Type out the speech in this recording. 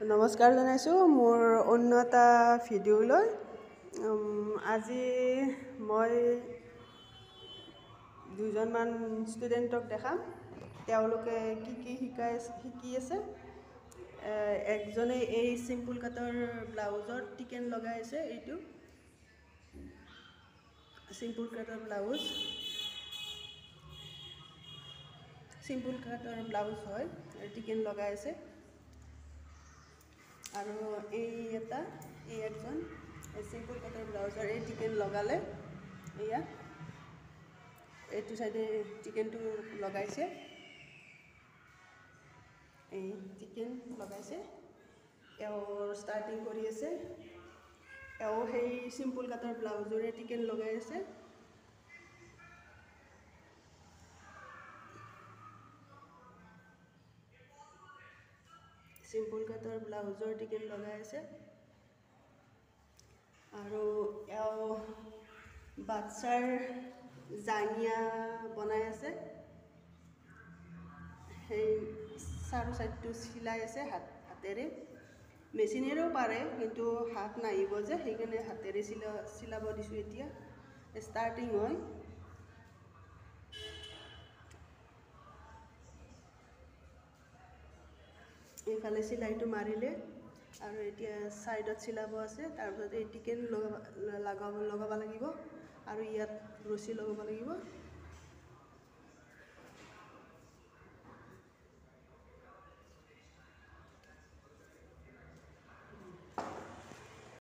নমস্কাৰ জনাইছোঁ মোৰ অন্য এটা ভিডিঅ'লৈ। আজি মই দুজনমান ষ্টুডেণ্টক দেখাম তেওঁলোকে কি শিকি আছে। একজনে এই চিম্পল কাটৰ ব্লাউজৰ টিকেন লগাই আছে। এইটো চিম্পল কাটৰ ব্লাউজ হয়, টিকেন লগাই আছে। আৰু একজন চিম্পল কাটৰ ব্লাউজৰ এই টিকেন লগালে। এয়া এইটো চাইডে টিকেনটো লগাইছে, এই টিকেন লগাইছে। এওঁ ষ্টাৰ্টিং কৰি আছে, এওঁ সেই চিম্পল কাটৰ ব্লাউজৰে টিকেন লগাই আছে। চিম্পল কাটৰ ব্লাউজৰ টিকেন লগাই আছে আৰু এওঁ বাচ্চাৰ জাঙিয়া বনাই আছে। সেই চাৰু চাইডটো চিলাই আছে হাতেৰে, মেচিনেৰেও পাৰে কিন্তু হাত নাহিব যে, সেইকাৰণে হাতেৰে চিলাব দিছোঁ। এতিয়া ষ্টাৰ্টিং হয়। এইফালে চিলাইটো মাৰিলে আৰু এতিয়া ছাইডত চিলাব আছে। তাৰপিছত এই টিকেন লগাব লাগিব আৰু ইয়াত ৰছী লগাব লাগিব।